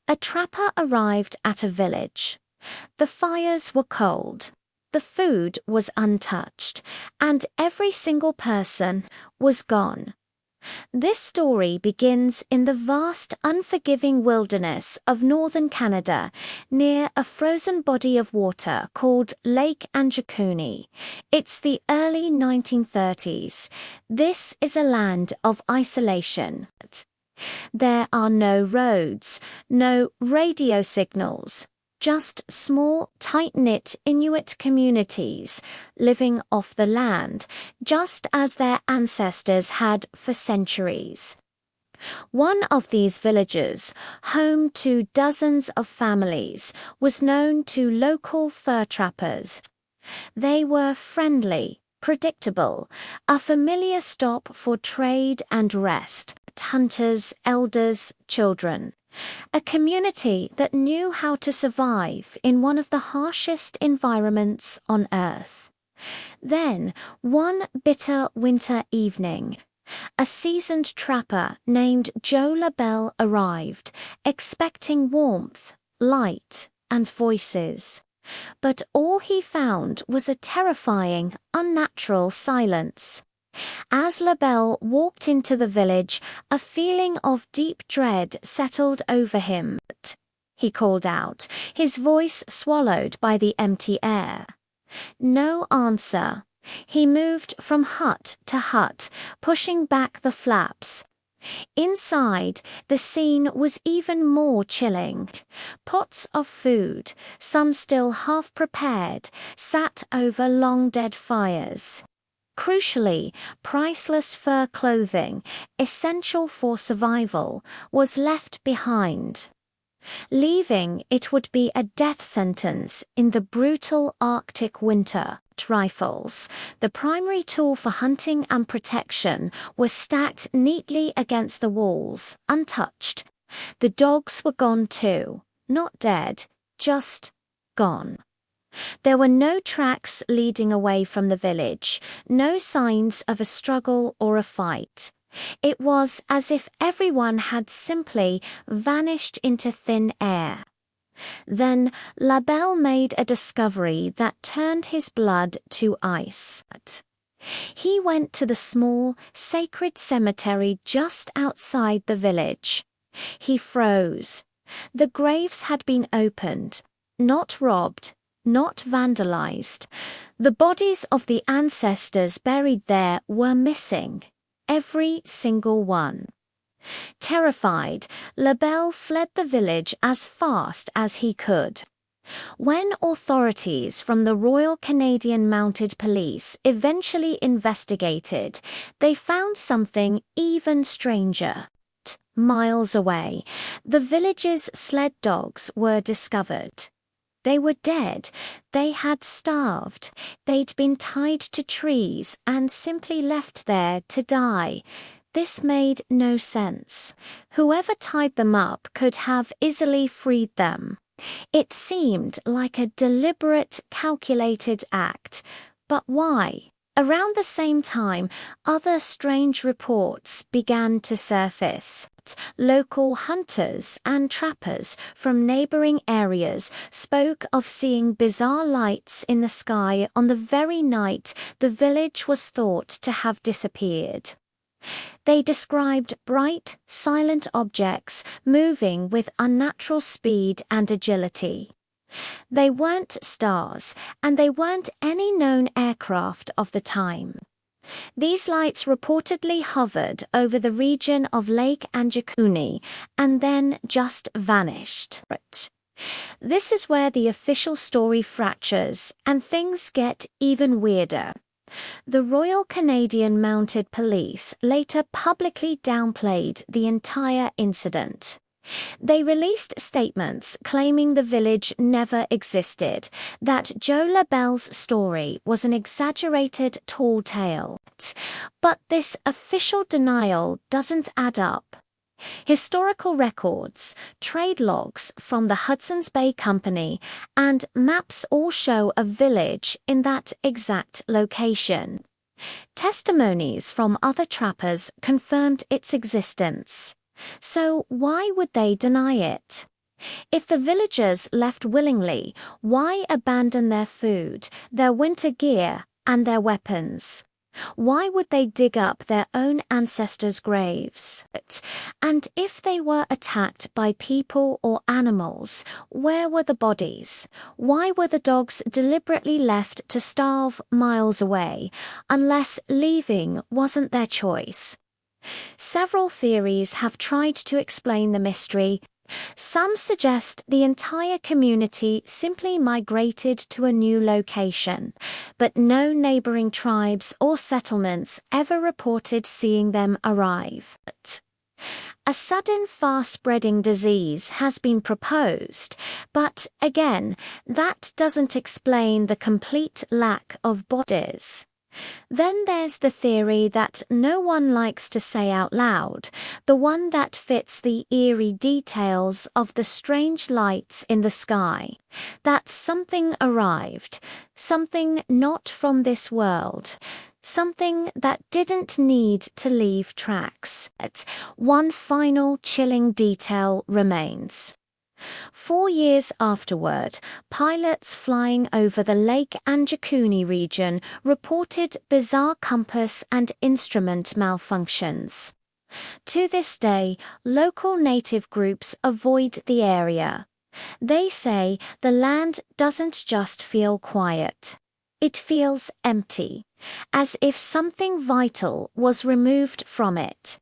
A trapper arrived at a village. The fires were cold, the food was untouched, and every single person was gone. This story begins in the vast, unforgiving wilderness of northern Canada, near a frozen body of water called Lake Anjikuni. It's the early 1930s. This is a land of isolation. There are no roads, no radio signals, just small, tight-knit Inuit communities living off the land, just as their ancestors had for centuries. One of these villages, home to dozens of families, was known to local fur trappers. They were friendly, predictable, a familiar stop for trade and rest, hunters, elders, children. A community that knew how to survive in one of the harshest environments on Earth. Then, one bitter winter evening, a seasoned trapper named Joe Labelle arrived, expecting warmth, light, and voices. But all he found was a terrifying, unnatural silence. As Labelle walked into the village, a feeling of deep dread settled over him. He called out, his voice swallowed by the empty air. No answer. He moved from hut to hut, pushing back the flaps. Inside, the scene was even more chilling. Pots of food, some still half prepared, sat over long dead fires. Crucially, priceless fur clothing, essential for survival, was left behind. Leaving it would be a death sentence in the brutal Arctic winter. Rifles, the primary tool for hunting and protection, were stacked neatly against the walls, untouched. The dogs were gone too, not dead, just gone. There were no tracks leading away from the village, no signs of a struggle or a fight. It was as if everyone had simply vanished into thin air. Then Labelle made a discovery that turned his blood to ice. He went to the small, sacred cemetery just outside the village. He froze. The graves had been opened, not robbed, not vandalized. The bodies of the ancestors buried there were missing, every single one. Terrified, Labelle fled the village as fast as he could. When authorities from the Royal Canadian Mounted Police eventually investigated, they found something even stranger. Miles away, the village's sled dogs were discovered. They were dead. They had starved. They'd been tied to trees and simply left there to die. This made no sense. Whoever tied them up could have easily freed them. It seemed like a deliberate, calculated act. But why? Around the same time, other strange reports began to surface. Local hunters and trappers from neighboring areas spoke of seeing bizarre lights in the sky on the very night the village was thought to have disappeared. They described bright, silent objects moving with unnatural speed and agility. They weren't stars, and they weren't any known aircraft of the time. These lights reportedly hovered over the region of Lake Anjikuni and then just vanished. This is where the official story fractures and things get even weirder. The Royal Canadian Mounted Police later publicly downplayed the entire incident. They released statements claiming the village never existed, that Joe Labelle's story was an exaggerated tall tale. But this official denial doesn't add up. Historical records, trade logs from the Hudson's Bay Company, and maps all show a village in that exact location. Testimonies from other trappers confirmed its existence. So why would they deny it? If the villagers left willingly, why abandon their food, their winter gear, and their weapons? Why would they dig up their own ancestors' graves? And if they were attacked by people or animals, where were the bodies? Why were the dogs deliberately left to starve miles away, unless leaving wasn't their choice? Several theories have tried to explain the mystery. Some suggest the entire community simply migrated to a new location, but no neighboring tribes or settlements ever reported seeing them arrive. A sudden fast-spreading disease has been proposed, but again, that doesn't explain the complete lack of bodies. Then there's the theory that no one likes to say out loud, the one that fits the eerie details of the strange lights in the sky, that something arrived, something not from this world, something that didn't need to leave tracks. One final chilling detail remains. 4 years afterward, pilots flying over the Lake Anjikuni region reported bizarre compass and instrument malfunctions. To this day, local native groups avoid the area. They say the land doesn't just feel quiet. It feels empty, as if something vital was removed from it.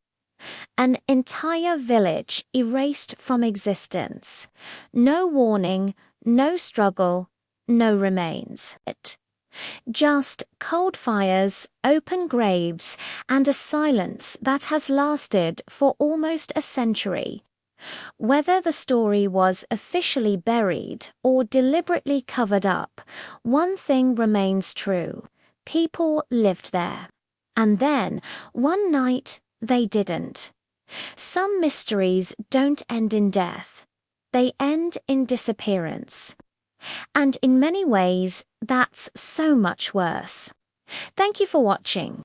An entire village erased from existence. No warning, no struggle, no remains. Just cold fires, open graves, and a silence that has lasted for almost a century. Whether the story was officially buried or deliberately covered up, one thing remains true. People lived there. And then, one night, they didn't. Some mysteries don't end in death. They end in disappearance. And in many ways, that's so much worse. Thank you for watching.